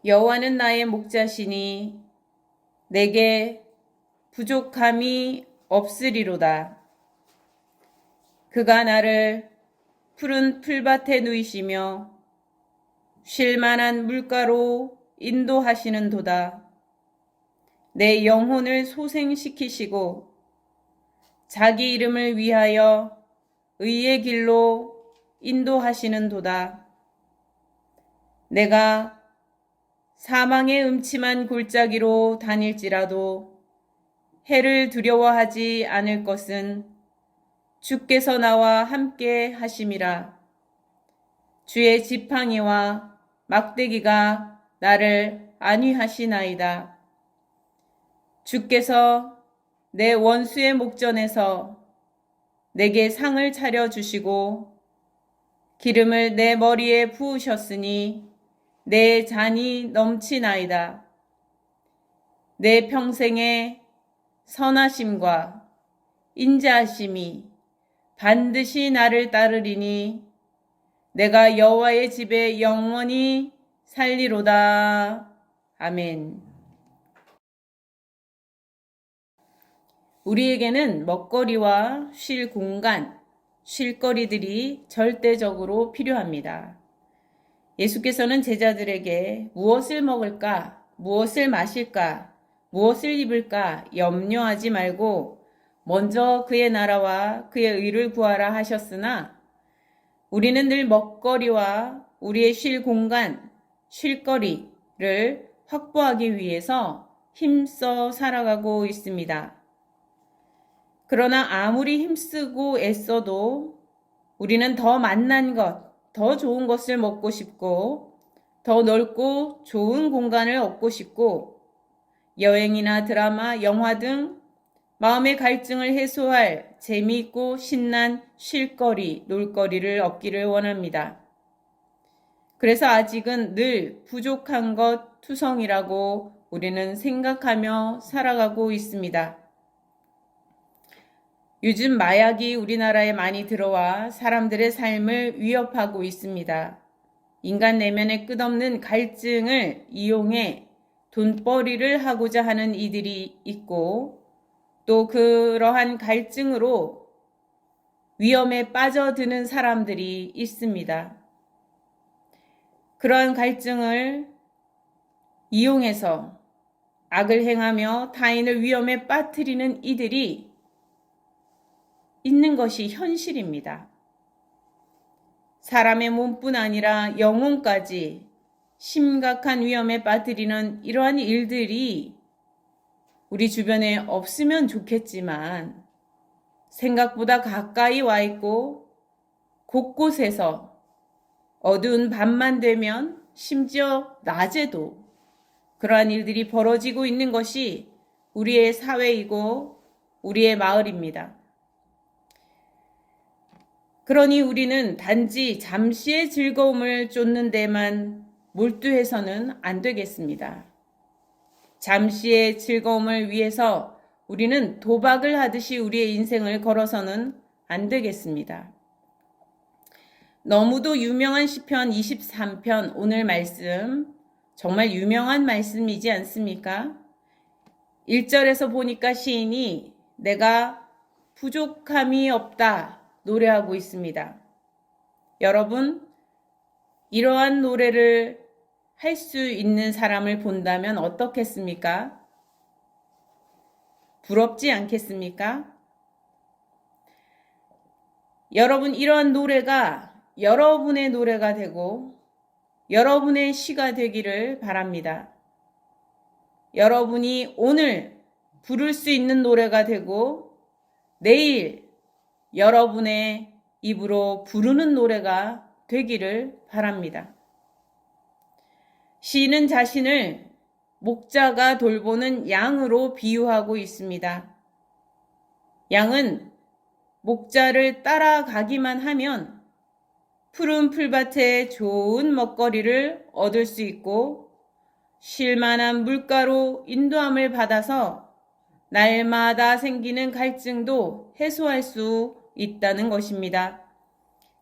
여호와는 나의 목자시니 내게 부족함이 없으리로다. 그가 나를 푸른 풀밭에 누이시며 쉴 만한 물가로 인도하시는도다. 내 영혼을 소생시키시고 자기 이름을 위하여 의의 길로 인도하시는도다. 내가 사망의 음침한 골짜기로 다닐지라도 해를 두려워하지 않을 것은 주께서 나와 함께 하심이라. 주의 지팡이와 막대기가 나를 안위하시나이다. 주께서 내 원수의 목전에서 내게 상을 차려주시고 기름을 내 머리에 부으셨으니 내 잔이 넘치나이다. 내 평생의 선하심과 인자하심이 반드시 나를 따르리니 내가 여호와의 집에 영원히 살리로다. 아멘. 우리에게는 먹거리와 쉴 공간, 쉴거리들이 절대적으로 필요합니다. 예수께서는 제자들에게 무엇을 먹을까, 무엇을 마실까, 무엇을 입을까 염려하지 말고 먼저 그의 나라와 그의 의를 구하라 하셨으나 우리는 늘 먹거리와 우리의 쉴 공간, 쉴거리를 확보하기 위해서 힘써 살아가고 있습니다. 그러나 아무리 힘쓰고 애써도 우리는 더 맛난 것, 더 좋은 것을 먹고 싶고 더 넓고 좋은 공간을 얻고 싶고 여행이나 드라마, 영화 등 마음의 갈증을 해소할 재미있고 신난 쉴거리, 놀거리를 얻기를 원합니다. 그래서 아직은 늘 부족한 것 투성이라고 우리는 생각하며 살아가고 있습니다. 요즘 마약이 우리나라에 많이 들어와 사람들의 삶을 위협하고 있습니다. 인간 내면의 끝없는 갈증을 이용해 돈벌이를 하고자 하는 이들이 있고 또 그러한 갈증으로 위험에 빠져드는 사람들이 있습니다. 그러한 갈증을 이용해서 악을 행하며 타인을 위험에 빠뜨리는 이들이 있는 것이 현실입니다. 사람의 몸뿐 아니라 영혼까지 심각한 위험에 빠뜨리는 이러한 일들이 우리 주변에 없으면 좋겠지만 생각보다 가까이 와 있고 곳곳에서 어두운 밤만 되면 심지어 낮에도 그러한 일들이 벌어지고 있는 것이 우리의 사회이고 우리의 마을입니다. 그러니 우리는 단지 잠시의 즐거움을 쫓는 데만 몰두해서는 안 되겠습니다. 잠시의 즐거움을 위해서 우리는 도박을 하듯이 우리의 인생을 걸어서는 안 되겠습니다. 너무도 유명한 시편 23편 오늘 말씀 정말 유명한 말씀이지 않습니까? 1절에서 보니까 시인이 내가 부족함이 없다 노래하고 있습니다. 여러분, 이러한 노래를 할 수 있는 사람을 본다면 어떻겠습니까? 부럽지 않겠습니까? 여러분, 이러한 노래가 여러분의 노래가 되고 여러분의 시가 되기를 바랍니다. 여러분이 오늘 부를 수 있는 노래가 되고 내일 여러분의 입으로 부르는 노래가 되기를 바랍니다. 시인은 자신을 목자가 돌보는 양으로 비유하고 있습니다. 양은 목자를 따라가기만 하면 푸른 풀밭에 좋은 먹거리를 얻을 수 있고 쉴만한 물가로 인도함을 받아서 날마다 생기는 갈증도 해소할 수 있다는 것입니다.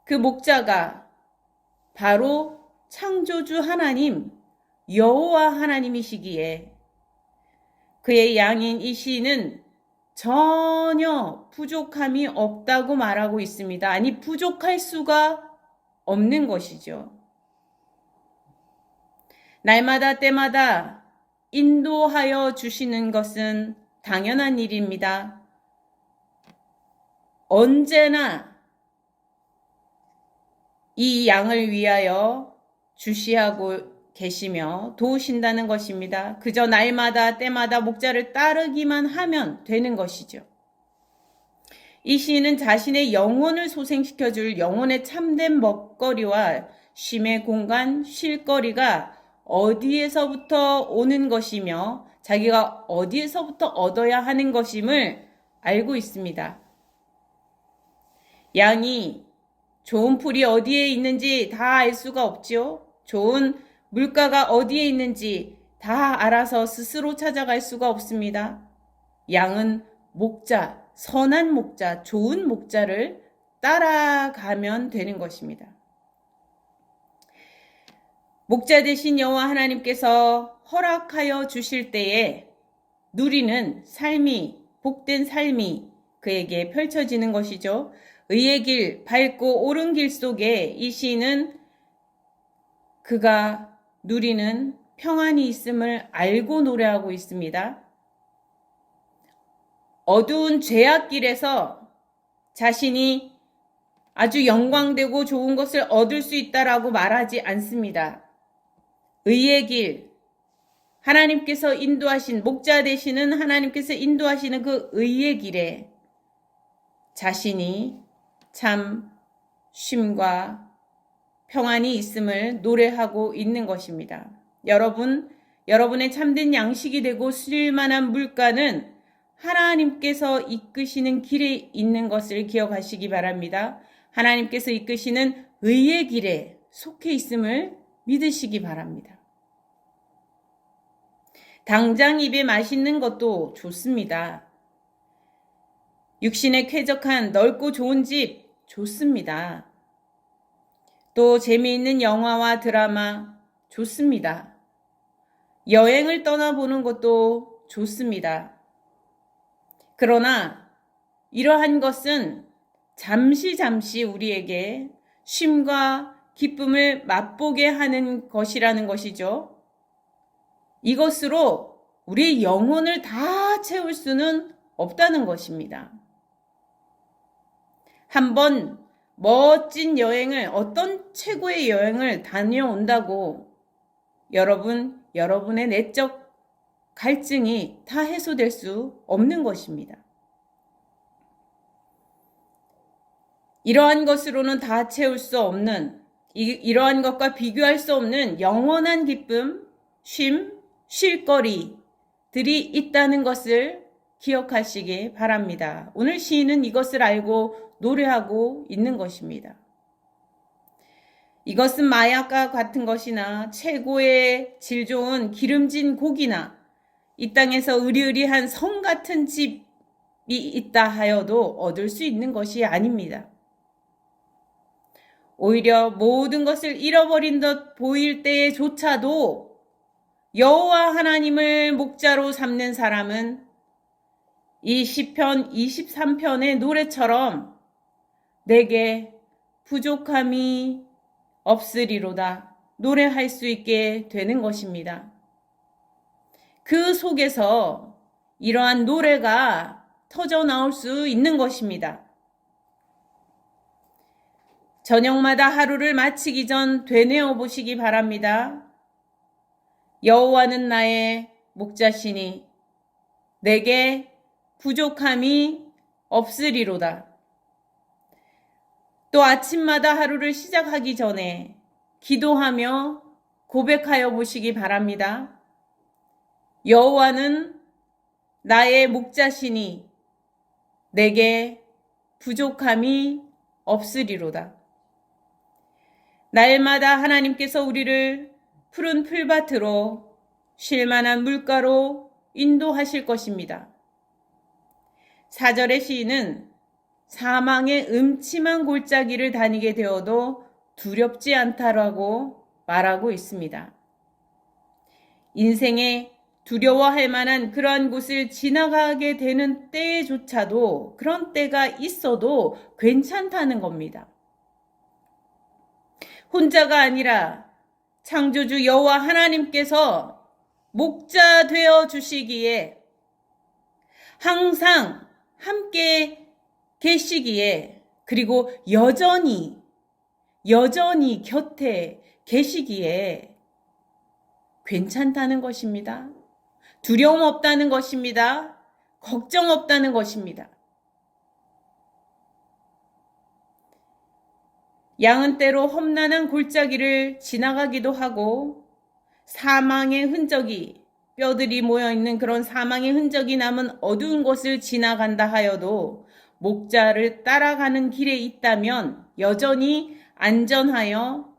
그 목자가 바로 창조주 하나님, 여호와 하나님이시기에 그의 양인 이 시인은 전혀 부족함이 없다고 말하고 있습니다. 아니, 부족할 수가 없는 것이죠. 날마다 때마다 인도하여 주시는 것은 당연한 일입니다. 언제나 이 양을 위하여 주시하고 계시며 도우신다는 것입니다. 그저 날마다 때마다 목자를 따르기만 하면 되는 것이죠. 이 시인은 자신의 영혼을 소생시켜줄 영혼의 참된 먹거리와 쉼의 공간, 쉴거리가 어디에서부터 오는 것이며 자기가 어디에서부터 얻어야 하는 것임을 알고 있습니다. 양이 좋은 풀이 어디에 있는지 다 알 수가 없지요. 좋은 물가가 어디에 있는지 다 알아서 스스로 찾아갈 수가 없습니다. 양은 목자, 선한 목자, 좋은 목자를 따라가면 되는 것입니다. 목자 되신 여호와 하나님께서 허락하여 주실 때에 누리는 삶이, 복된 삶이 그에게 펼쳐지는 것이죠. 의의 길, 밝고 옳은 길 속에 이 시인은 그가 누리는 평안이 있음을 알고 노래하고 있습니다. 어두운 죄악길에서 자신이 아주 영광되고 좋은 것을 얻을 수 있다라고 말하지 않습니다. 의의 길, 하나님께서 인도하신, 목자 되시는 하나님께서 인도하시는 그 의의 길에 자신이 참 쉼과 평안이 있음을 노래하고 있는 것입니다. 여러분의 참된 양식이 되고 쓸만한 물가는 하나님께서 이끄시는 길에 있는 것을 기억하시기 바랍니다. 하나님께서 이끄시는 의의 길에 속해 있음을 믿으시기 바랍니다. 당장 입에 맛있는 것도 좋습니다. 육신에 쾌적한 넓고 좋은 집 좋습니다. 또 재미있는 영화와 드라마 좋습니다. 여행을 떠나보는 것도 좋습니다. 그러나 이러한 것은 잠시 우리에게 쉼과 기쁨을 맛보게 하는 것이라는 것이죠. 이것으로 우리의 영혼을 다 채울 수는 없다는 것입니다. 한번 멋진 여행을, 어떤 최고의 여행을 다녀온다고 여러분의 내적 갈증이 다 해소될 수 없는 것입니다. 이러한 것으로는 다 채울 수 없는, 이러한 것과 비교할 수 없는 영원한 기쁨, 쉼, 쉴거리들이 있다는 것을 기억하시기 바랍니다. 오늘 시인은 이것을 알고 노래하고 있는 것입니다. 이것은 마약과 같은 것이나 최고의 질 좋은 기름진 고기나 이 땅에서 으리으리한 성 같은 집이 있다 하여도 얻을 수 있는 것이 아닙니다. 오히려 모든 것을 잃어버린 듯 보일 때에조차도 여호와 하나님을 목자로 삼는 사람은 이 시편 23편의 노래처럼 내게 부족함이 없으리로다 노래할 수 있게 되는 것입니다. 그 속에서 이러한 노래가 터져 나올 수 있는 것입니다. 저녁마다 하루를 마치기 전 되뇌어 보시기 바랍니다. 여호와는 나의 목자시니 내게 부족함이 없으리로다. 또 아침마다 하루를 시작하기 전에 기도하며 고백하여 보시기 바랍니다. 여호와는 나의 목자시니 내게 부족함이 없으리로다. 날마다 하나님께서 우리를 푸른 풀밭으로 쉴만한 물가로 인도하실 것입니다. 4절의 시인은 사망의 음침한 골짜기를 다니게 되어도 두렵지 않다라고 말하고 있습니다. 인생에 두려워할 만한 그러한 곳을 지나가게 되는 때조차도 그런 때가 있어도 괜찮다는 겁니다. 혼자가 아니라 창조주 여호와 하나님께서 목자 되어 주시기에 항상 함께 계시기에 그리고 여전히 곁에 계시기에 괜찮다는 것입니다. 두려움 없다는 것입니다. 걱정 없다는 것입니다. 양은 때로 험난한 골짜기를 지나가기도 하고 사망의 흔적이 뼈들이 모여있는 그런 사망의 흔적이 남은 어두운 곳을 지나간다 하여도 목자를 따라가는 길에 있다면 여전히 안전하여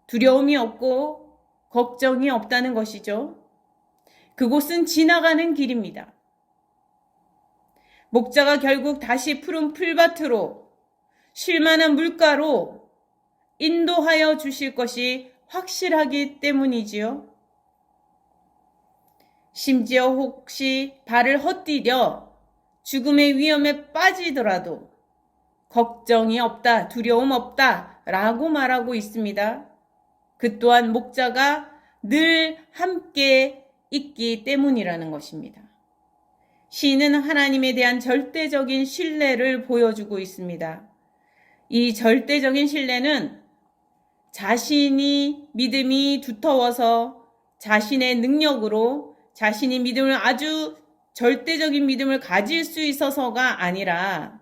두려움이 없고 걱정이 없다는 것이죠. 그곳은 지나가는 길입니다. 목자가 결국 다시 푸른 풀밭으로 쉴만한 물가로 인도하여 주실 것이 확실하기 때문이지요. 심지어 혹시 발을 헛디뎌 죽음의 위험에 빠지더라도 걱정이 없다, 두려움 없다 라고 말하고 있습니다. 그 또한 목자가 늘 함께 있기 때문이라는 것입니다. 시인은 하나님에 대한 절대적인 신뢰를 보여주고 있습니다. 이 절대적인 신뢰는 자신이 믿음이 두터워서 자신의 능력으로 자신이 믿음을 아주 절대적인 믿음을 가질 수 있어서가 아니라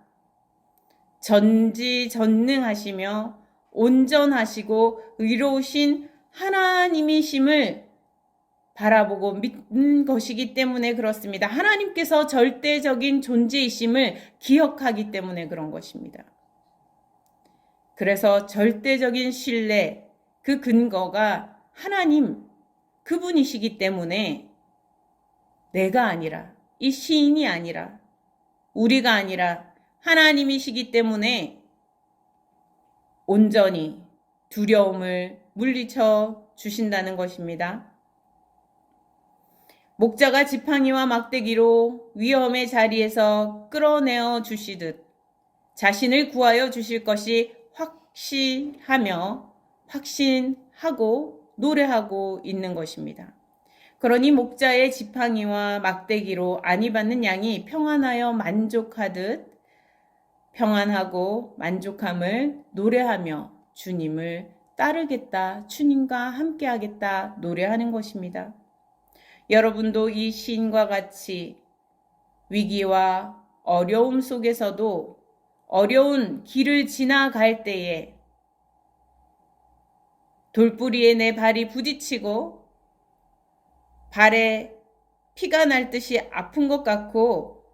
전지전능하시며 온전하시고 의로우신 하나님이심을 바라보고 믿는 것이기 때문에 그렇습니다. 하나님께서 절대적인 존재이심을 기억하기 때문에 그런 것입니다. 그래서 절대적인 신뢰, 그 근거가 하나님, 그분이시기 때문에 내가 아니라, 이 시인이 아니라, 우리가 아니라 하나님이시기 때문에 온전히 두려움을 물리쳐 주신다는 것입니다. 목자가 지팡이와 막대기로 위험의 자리에서 끌어내어 주시듯 자신을 구하여 주실 것이 확신하고 노래하고 있는 것입니다. 그러니 목자의 지팡이와 막대기로 안위받는 양이 평안하여 만족하듯 평안하고 만족함을 노래하며 주님을 따르겠다, 주님과 함께하겠다 노래하는 것입니다. 여러분도 이 시인과 같이 위기와 어려움 속에서도 어려운 길을 지나갈 때에 돌부리에 내 발이 부딪히고 발에 피가 날 듯이 아픈 것 같고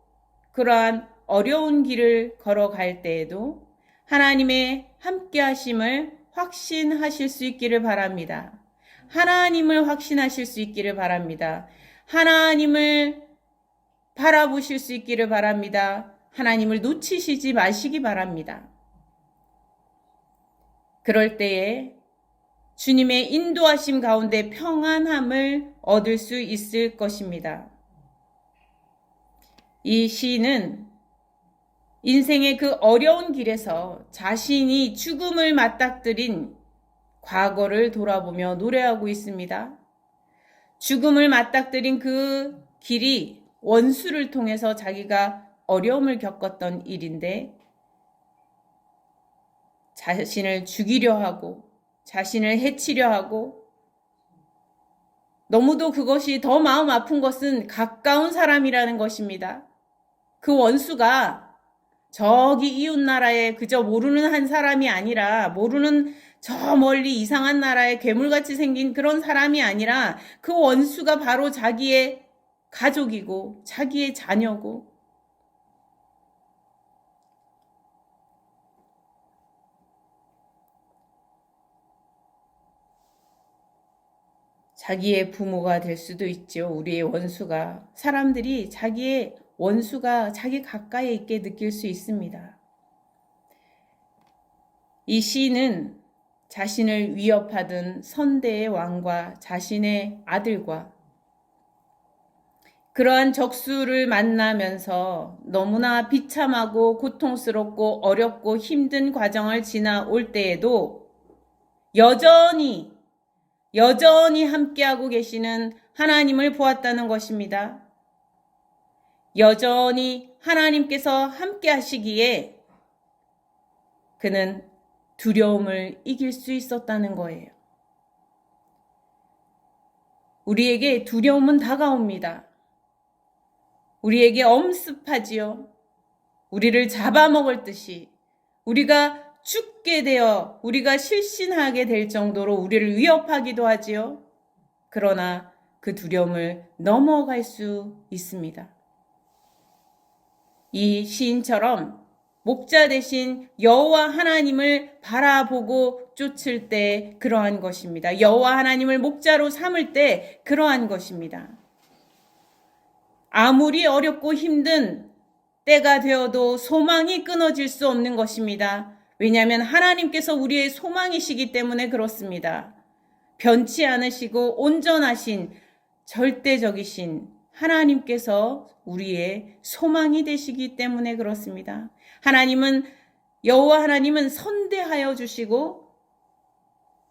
그러한 어려운 길을 걸어갈 때에도 하나님의 함께하심을 확신하실 수 있기를 바랍니다. 하나님을 확신하실 수 있기를 바랍니다. 하나님을 바라보실 수 있기를 바랍니다. 하나님을 놓치시지 마시기 바랍니다. 그럴 때에 주님의 인도하심 가운데 평안함을 얻을 수 있을 것입니다. 이 시인은 인생의 그 어려운 길에서 자신이 죽음을 맞닥뜨린 과거를 돌아보며 노래하고 있습니다. 죽음을 맞닥뜨린 그 길이 원수를 통해서 자기가 어려움을 겪었던 일인데 자신을 죽이려 하고 자신을 해치려 하고 너무도 그것이 더 마음 아픈 것은 가까운 사람이라는 것입니다. 그 원수가 저기 이웃나라에 그저 모르는 한 사람이 아니라 모르는 저 멀리 이상한 나라에 괴물같이 생긴 그런 사람이 아니라 그 원수가 바로 자기의 가족이고 자기의 자녀고 자기의 부모가 될 수도 있죠. 우리의 원수가. 사람들이 자기의 원수가 자기 가까이에 있게 느낄 수 있습니다. 이 시인은 자신을 위협하던 선대의 왕과 자신의 아들과 그러한 적수를 만나면서 너무나 비참하고 고통스럽고 어렵고 힘든 과정을 지나올 때에도 여전히 함께하고 계시는 하나님을 보았다는 것입니다. 여전히 하나님께서 함께 하시기에 그는 두려움을 이길 수 있었다는 거예요. 우리에게 두려움은 다가옵니다. 우리에게 엄습하지요. 우리를 잡아먹을 듯이 우리가 죽게 되어 우리가 실신하게 될 정도로 우리를 위협하기도 하지요. 그러나 그 두려움을 넘어갈 수 있습니다. 이 시인처럼 목자 대신 여호와 하나님을 바라보고 쫓을 때 그러한 것입니다. 여호와 하나님을 목자로 삼을 때 그러한 것입니다. 아무리 어렵고 힘든 때가 되어도 소망이 끊어질 수 없는 것입니다. 왜냐하면 하나님께서 우리의 소망이시기 때문에 그렇습니다. 변치 않으시고 온전하신 절대적이신 하나님께서 우리의 소망이 되시기 때문에 그렇습니다. 여호와 하나님은 선대하여 주시고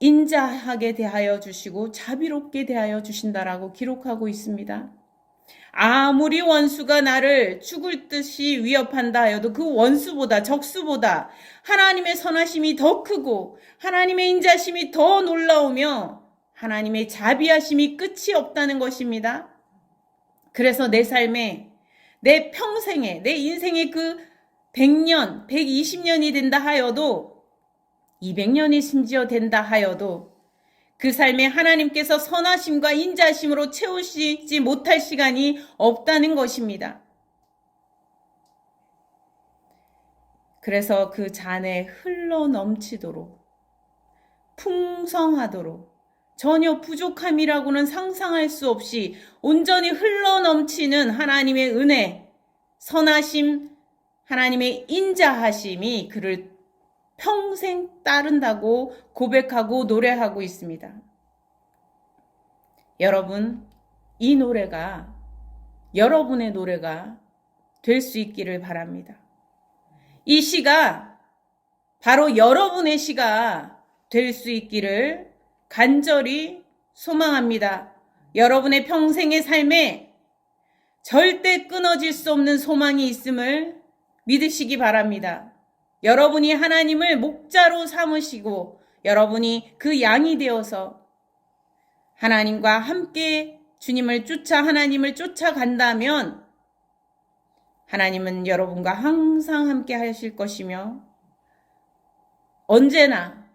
인자하게 대하여 주시고 자비롭게 대하여 주신다라고 기록하고 있습니다. 아무리 원수가 나를 죽을 듯이 위협한다 하여도 그 원수보다 적수보다 하나님의 선하심이 더 크고 하나님의 인자심이 더 놀라우며 하나님의 자비하심이 끝이 없다는 것입니다. 그래서 내 삶에 내 평생에 내 인생의 그 100년, 120년이 된다 하여도 200년이 심지어 된다 하여도 그 삶에 하나님께서 선하심과 인자심으로 채우시지 못할 시간이 없다는 것입니다. 그래서 그 잔에 흘러 넘치도록 풍성하도록 전혀 부족함이라고는 상상할 수 없이 온전히 흘러 넘치는 하나님의 은혜, 선하심, 하나님의 인자하심이 그를 평생 따른다고 고백하고 노래하고 있습니다. 여러분, 이 노래가 여러분의 노래가 될 수 있기를 바랍니다. 이 시가 바로 여러분의 시가 될 수 있기를 간절히 소망합니다. 여러분의 평생의 삶에 절대 끊어질 수 없는 소망이 있음을 믿으시기 바랍니다. 여러분이 하나님을 목자로 삼으시고 여러분이 그 양이 되어서 하나님과 함께 주님을 하나님을 쫓아간다면 하나님은 여러분과 항상 함께 하실 것이며 언제나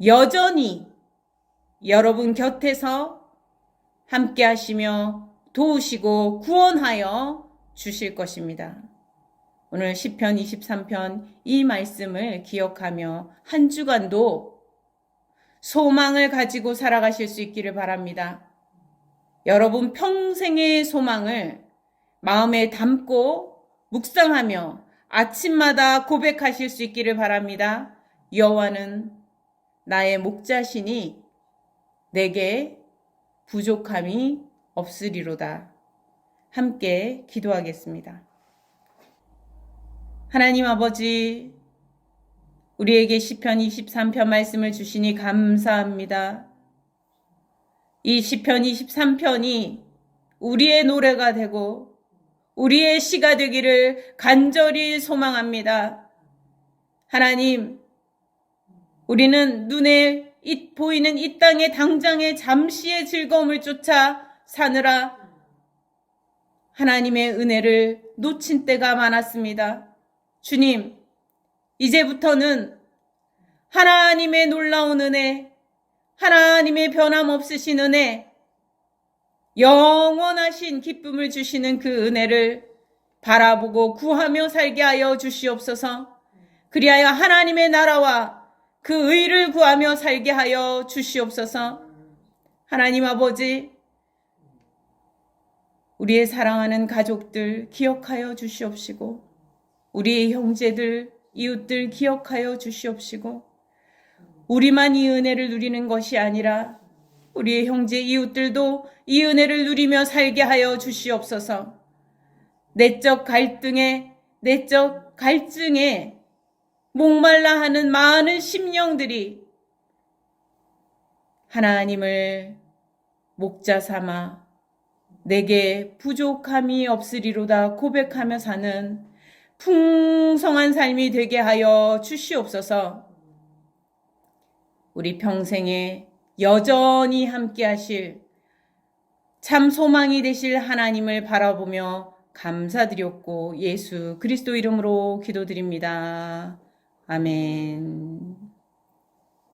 여전히 여러분 곁에서 함께 하시며 도우시고 구원하여 주실 것입니다. 오늘 시편 23편 이 말씀을 기억하며 한 주간도 소망을 가지고 살아가실 수 있기를 바랍니다. 여러분 평생의 소망을 마음에 담고 묵상하며 아침마다 고백하실 수 있기를 바랍니다. 여호와는 나의 목자시니 내게 부족함이 없으리로다. 함께 기도하겠습니다. 하나님 아버지, 우리에게 시편 23편 말씀을 주시니 감사합니다. 이 시편 23편이 우리의 노래가 되고 우리의 시가 되기를 간절히 소망합니다. 하나님, 우리는 눈에 보이는 이 땅의 당장의 잠시의 즐거움을 쫓아 사느라 하나님의 은혜를 놓친 때가 많았습니다. 주님, 이제부터는 하나님의 놀라운 은혜, 하나님의 변함없으신 은혜, 영원하신 기쁨을 주시는 그 은혜를 바라보고 구하며 살게 하여 주시옵소서. 그리하여 하나님의 나라와 그 의를 구하며 살게 하여 주시옵소서. 하나님 아버지, 우리의 사랑하는 가족들 기억하여 주시옵시고 우리의 형제들, 이웃들 기억하여 주시옵시고 우리만 이 은혜를 누리는 것이 아니라 우리의 형제 이웃들도 이 은혜를 누리며 살게 하여 주시옵소서. 내적 갈증에 목말라 하는 많은 심령들이 하나님을 목자 삼아 내게 부족함이 없으리로다 고백하며 사는 풍성한 삶이 되게 하여 주시옵소서. 우리 평생에 여전히 함께 하실 참 소망이 되실 하나님을 바라보며 감사드렸고 예수 그리스도 이름으로 기도드립니다. 아멘.